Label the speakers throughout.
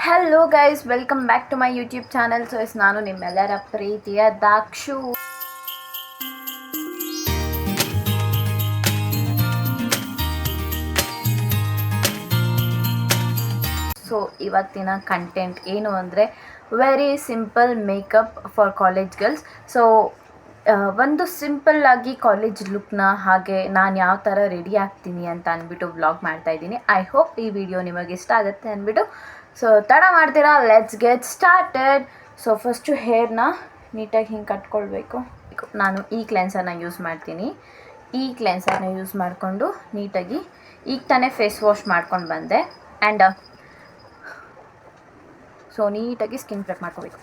Speaker 1: Hello guys, welcome back to my YouTube channel. ನಾನು ನಿಮ್ಮೆಲ್ಲರ ಪ್ರೀತಿಯ ದಾಕ್ಷು. ಸೊ ಇವತ್ತಿನ ಕಂಟೆಂಟ್ ಏನು ಅಂದರೆ very simple makeup for college girls. So ಒಂದು ಸಿಂಪಲ್ಲಾಗಿ ಕಾಲೇಜ್ ಲುಕ್ನ ಹಾಗೆ ನಾನು ಯಾವ ಥರ ರೆಡಿ ಆಗ್ತೀನಿ ಅಂತ ಅಂದ್ಬಿಟ್ಟು ವ್ಲಾಗ್ ಮಾಡ್ತಾಯಿದ್ದೀನಿ. ಐ ಹೋಪ್ ಈ ವಿಡಿಯೋ ನಿಮಗೆ ಇಷ್ಟ ಆಗುತ್ತೆ ಅಂದ್ಬಿಟ್ಟು. ಸೊ ತಡ ಮಾಡ್ತೀರಾ, let's get started. So first ಹೇರ್ನ ನೀಟಾಗಿ ಹಿಂಗೆ ಕಟ್ಕೊಳ್ಬೇಕು. ನಾನು ಈ ಕ್ಲೆನ್ಸರ್ನ ಯೂಸ್ ಮಾಡ್ತೀನಿ. ಈ ಕ್ಲೆನ್ಸರ್ನ ಯೂಸ್ ಮಾಡಿಕೊಂಡು ನೀಟಾಗಿ ಈಗ ತಾನೇ ಫೇಸ್ ವಾಶ್ ಮಾಡ್ಕೊಂಡು ಬಂದೆ. ಆ್ಯಂಡ್ ಸೊ ನೀಟಾಗಿ ಸ್ಕಿನ್ ಪ್ರೆಪ್ ಮಾಡ್ಕೋಬೇಕು.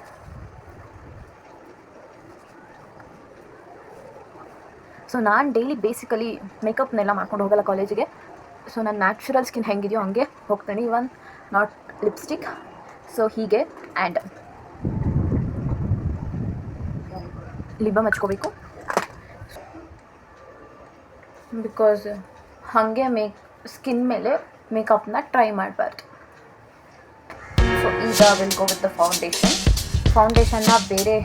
Speaker 1: ಸೊ ನಾನು ಡೈಲಿ ಬೇಸಿಕಲಿ ಮೇಕಪ್ನೆಲ್ಲ ಮಾಡ್ಕೊಂಡು ಹೋಗಲ್ಲ ಕಾಲೇಜಿಗೆ. ಸೊ ನನ್ನ ನ್ಯಾಚುರಲ್ ಸ್ಕಿನ್ ಹೆಂಗಿದೆಯೋ ಹಂಗೆ ಹೋಗ್ತೀನಿ. ಇವನ್ ನಾಟ್ ಲಿಪ್ಸ್ಟಿಕ್. ಸೊ ಹೀಗೆ ಆ್ಯಂಡ್ ಲಿಬಮ್ ಹಚ್ಕೋಬೇಕು. ಬಿಕಾಸ್ ಹಾಗೆ ಸ್ಕಿನ್ ಮೇಲೆ ಮೇಕಪ್ನ ಟ್ರೈ ಮಾಡಬಾರ್ದು. ಸೊ ಈಗ ವಿಲ್ ಗೋ ವಿತ್ ದ ಫೌಂಡೇಶನ್ನ ಬೇರೆ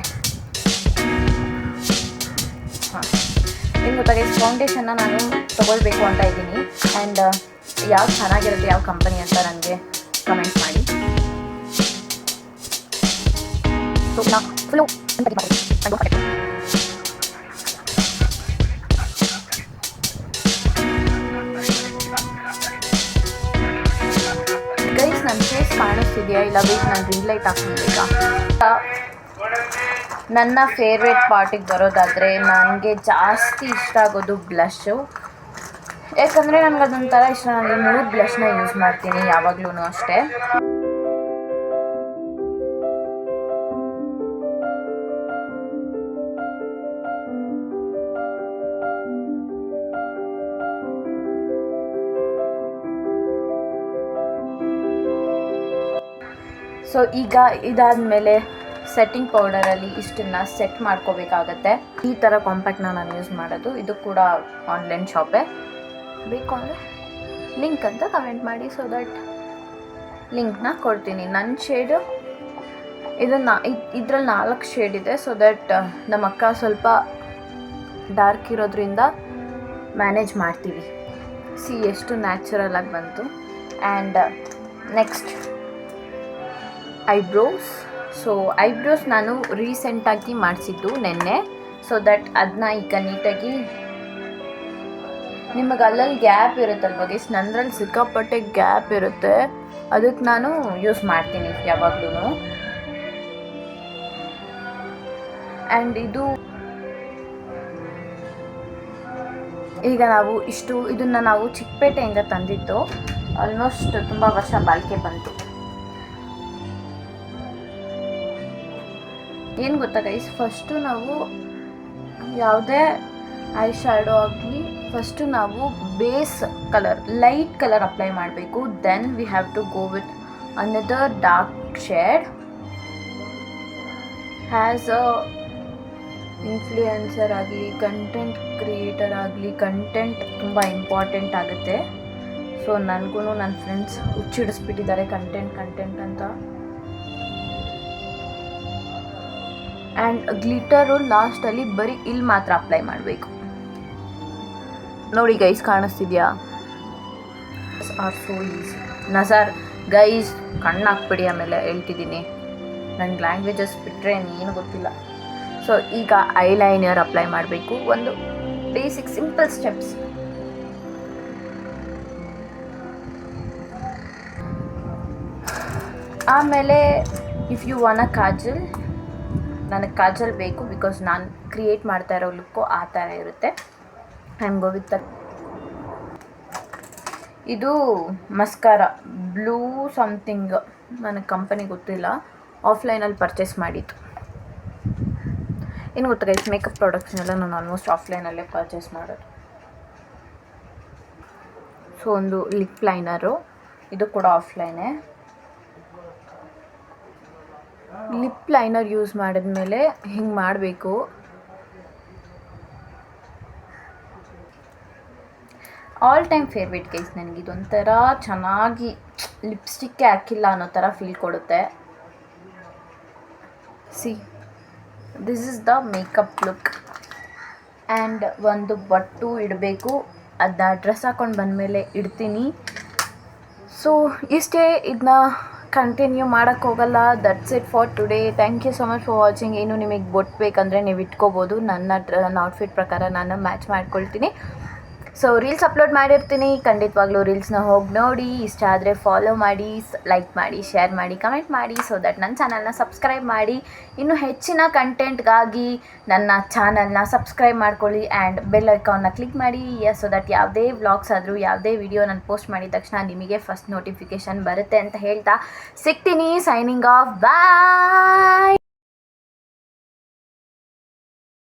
Speaker 1: ಇನ್ನು ಗೊತ್ತಾಗಿ ಫೌಂಡೇಶನ್ನ ನಾನು ತೊಗೊಳ್ಬೇಕು ಅಂತ ಇದ್ದೀನಿ. ಆ್ಯಂಡ್ ಯಾವ್ದು ಚೆನ್ನಾಗಿರುತ್ತೆ, ಯಾವ ಕಂಪನಿ ಅಂತ ನನಗೆ ಕಮೆಂಟ್ ಮಾಡಿ. ಸೊ ನಾನು ಫುಲ್ಲು ಗೈಸ್, ನನ್ನ ಫೇಸ್ ಕಾಣಿಸ್ತಿದೆಯಾ ಇಲ್ಲ ಬೇಕು ನಾನು ರಿಂಗ್ ಲೈಟ್ ಹಾಕ್ಕೊಳ್ಬೇಕಾ? ನನ್ನ ಫೇವ್ರೇಟ್ ಪಾರ್ಟಿಗೆ ಬರೋದಾದರೆ ನನಗೆ ಜಾಸ್ತಿ ಇಷ್ಟ ಆಗೋದು ಬ್ಲಷು. ಯಾಕಂದರೆ ನನಗೆ ಅದೊಂಥರ ಇಷ್ಟ. ನನಗೆ 3 ಬ್ಲಷ್ನ ಯೂಸ್ ಮಾಡ್ತೀನಿ ಯಾವಾಗಲೂ ಅಷ್ಟೇ. ಸೊ ಈಗ ಇದಾದಮೇಲೆ ಸೆಟ್ಟಿಂಗ್ ಪೌಡರಲ್ಲಿ ಇಷ್ಟನ್ನು ಸೆಟ್ ಮಾಡ್ಕೋಬೇಕಾಗತ್ತೆ. ಈ ಥರ ಕಾಂಪ್ಯಾಕ್ಟ್ನ ನಾನು ಯೂಸ್ ಮಾಡೋದು. ಇದು ಕೂಡ ಆನ್ಲೈನ್ ಶಾಪೇ. ಬೇಕು ಅಂದರೆ ಲಿಂಕ್ ಅಂತ ಕಮೆಂಟ್ ಮಾಡಿ. ಸೊ ದಟ್ ಲಿಂಕ್ನ ಕೊಡ್ತೀನಿ. ನನ್ನ ಶೇಡು ಇದರಲ್ಲಿ 4 ಶೇಡ್ ಇದೆ. ಸೊ ದಟ್ ನಮ್ಮ ಅಕ್ಕ ಸ್ವಲ್ಪ ಡಾರ್ಕ್ ಇರೋದ್ರಿಂದ ಮ್ಯಾನೇಜ್ ಮಾಡ್ತೀವಿ. ಎಷ್ಟು ನ್ಯಾಚುರಲ್ ಆಗಿ ಬಂತು. And next eyebrows. So eyebrows ನಾನು ರೀಸೆಂಟಾಗಿ ಮಾಡಿಸಿದ್ದು ನೆನ್ನೆ. ಸೊ ದಟ್ ಅದನ್ನ ಈಗ ನೀಟಾಗಿ ನಿಮಗೆ ಅಲ್ಲಲ್ಲಿ ಗ್ಯಾಪ್ ಇರುತ್ತಲ್ವ ಗೈಸ್, ನಂದ್ರಲ್ಲಿ ಸಿಕ್ಕಾಪಟ್ಟೆ ಗ್ಯಾಪ್ ಇರುತ್ತೆ. ಅದಕ್ಕೆ ನಾನು ಯೂಸ್ ಮಾಡ್ತೀನಿ ಯಾವಾಗಲೂ. ಆ್ಯಂಡ್ ಈಗ ಇದನ್ನು ನಾವು ಚಿಕ್ಕಪೇಟೆಯಿಂದ ತಂದಿದ್ದು. ಆಲ್ಮೋಸ್ಟ್ ತುಂಬ ವರ್ಷ ಬಾಳಿಕೆ ಬಂತು. ಏನು ಗೊತ್ತಾ ಗೈಸ್, ಫಸ್ಟು ನಾವು ಯಾವುದೇ ಐ ಶ್ಯಾಡೋ ಆಗಲಿ ಫಸ್ಟು ನಾವು base colour light colour apply ಮಾಡಬೇಕು. Then we have to go with another dark shade. Has a influencer ಆಗಲಿ ಕಂಟೆಂಟ್ ಕ್ರಿಯೇಟರ್ ಆಗಲಿ ಕಂಟೆಂಟ್ ತುಂಬ ಇಂಪಾರ್ಟೆಂಟ್ ಆಗುತ್ತೆ. ಸೊ ನನಗೂ ನನ್ನ ಫ್ರೆಂಡ್ಸ್ ಹುಚ್ಚಿಡಿಸ್ಬಿಟ್ಟಿದ್ದಾರೆ ಕಂಟೆಂಟ್ ಅಂತ. ಆ್ಯಂಡ್ ಗ್ಲಿಟರು ಲಾಸ್ಟಲ್ಲಿ ಬರೀ ಇಲ್ಲಿ ಮಾತ್ರ ಅಪ್ಲೈ ಮಾಡಬೇಕು. ನೋಡಿ ಗೈಸ್, ಕಾಣಿಸ್ತಿದೆಯಾ? Are so easy. ನಜಾರ್ ಗೈಸ್, ಕಣ್ಣು ಹಾಕ್ಬಿಡಿ. ಆಮೇಲೆ ಹೇಳ್ತಿದ್ದೀನಿ, ನನಗೆ ಲ್ಯಾಂಗ್ವೇಜಸ್ ಬಿಟ್ಟರೆ ಏನು ಗೊತ್ತಿಲ್ಲ. ಸೊ ಈಗ ಐಲೈನರ್ ಅಪ್ಲೈ ಮಾಡಬೇಕು. ಒಂದು ಬೇಸಿಕ್ ಸಿಂಪಲ್ ಸ್ಟೆಪ್ಸ್. ಆಮೇಲೆ ಇಫ್ ಯು ವಾಂಟ್ ಕಾಜಲ್, ನನಗೆ ಕಾಜಲ್ ಬೇಕು ಬಿಕಾಸ್ ನಾನು ಕ್ರಿಯೇಟ್ ಮಾಡ್ತಾ ಇರೋ ಲುಕ್ಕು ಆ ಥರ ಇರುತ್ತೆ. ಐ ಆಮ್ ಗೋ ವಿತ್ ಇದು ಮಸ್ಕಾರ ಬ್ಲೂ ಸಮಥಿಂಗ್, ನನಗೆ ಕಂಪನಿ ಗೊತ್ತಿಲ್ಲ. ಆಫ್ಲೈನಲ್ಲಿ ಪರ್ಚೇಸ್ ಮಾಡಿದ್ದು. ಏನು ಗೊತ್ತಾ ಗೈಸ್, ಮೇಕಪ್ ಪ್ರಾಡಕ್ಟ್ಸ್ನೆಲ್ಲ ನಾನು ಆಲ್ಮೋಸ್ಟ್ ಆಫ್ಲೈನಲ್ಲೇ ಪರ್ಚೇಸ್ ಮಾಡೋದು. ಸೊ ಒಂದು ಲಿಪ್ ಲೈನರು, ಇದು ಕೂಡ ಆಫ್ಲೈನೇ. ಲಿಪ್ ಲೈನರ್ ಯೂಸ್ ಮಾಡಿದ್ಮೇಲೆ ಹಿಂಗೆ ಮಾಡಬೇಕು. ಆಲ್ ಟೈಮ್ ಫೇವ್ರೇಟ್ ಗೈಸ್ ನನಗೆ. ಇದೊಂಥರ ಚೆನ್ನಾಗಿ ಲಿಪ್ಸ್ಟಿಕ್ಕೇ ಹಾಕಿಲ್ಲ ಅನ್ನೋ ಥರ ಫೀಲ್ ಕೊಡುತ್ತೆ. See this is the makeup look. And ಒಂದು ಬೊಟ್ಟು ಇಡಬೇಕು, ಅದನ್ನ ಡ್ರೆಸ್ ಹಾಕ್ಕೊಂಡು ಬಂದಮೇಲೆ ಇಡ್ತೀನಿ. ಸೊ ಇಷ್ಟೇ, ಇದನ್ನ ಕಂಟಿನ್ಯೂ ಮಾಡೋಕ್ಕೆ ಹೋಗಲ್ಲ. That's it for today. Thank you so much for watching. ಏನು ನಿಮಗೆ ಬೊಟ್ಟು ಬೇಕಂದರೆ ನೀವು ಇಟ್ಕೋಬೋದು. ನನ್ನ ಔಟ್ಫಿಟ್ ಪ್ರಕಾರ ನಾನು ಮ್ಯಾಚ್ ಮಾಡ್ಕೊಳ್ತೀನಿ. ಸೊ ರೀಲ್ಸ್ ಅಪ್ಲೋಡ್ ಮಾಡಿರ್ತೀನಿ, ಖಂಡಿತವಾಗ್ಲೂ ರೀಲ್ಸ್ನ ಹೋಗಿ ನೋಡಿ. ಇಷ್ಟ ಆದರೆ ಫಾಲೋ ಮಾಡಿ, ಲೈಕ್ ಮಾಡಿ, ಶೇರ್ ಮಾಡಿ, ಕಮೆಂಟ್ ಮಾಡಿ, ಸೊ ದಟ್ ನನ್ನ ಚಾನಲ್ನ ಸಬ್ಸ್ಕ್ರೈಬ್ ಮಾಡಿ. ಇನ್ನು ಹೆಚ್ಚಿನ ಕಂಟೆಂಟ್ಗಾಗಿ ನನ್ನ ಚಾನಲ್ನ ಸಬ್ಸ್ಕ್ರೈಬ್ ಮಾಡ್ಕೊಳ್ಳಿ ಆ್ಯಂಡ್ ಬೆಲ್ ಐಕಾನ್ನ ಕ್ಲಿಕ್ ಮಾಡಿ. ಸೊ ದಟ್ ಯಾವುದೇ ವ್ಲಾಗ್ಸ್ ಆದರೂ ಯಾವುದೇ ವಿಡಿಯೋ ನಾನು ಪೋಸ್ಟ್ ಮಾಡಿದ ತಕ್ಷಣ ನಿಮಗೆ ಫಸ್ಟ್ ನೋಟಿಫಿಕೇಷನ್ ಬರುತ್ತೆ ಅಂತ ಹೇಳ್ತಾ ಸಿಗ್ತೀನಿ. ಸೈನಿಂಗ್ ಆಫ್, ಬಾಯ್.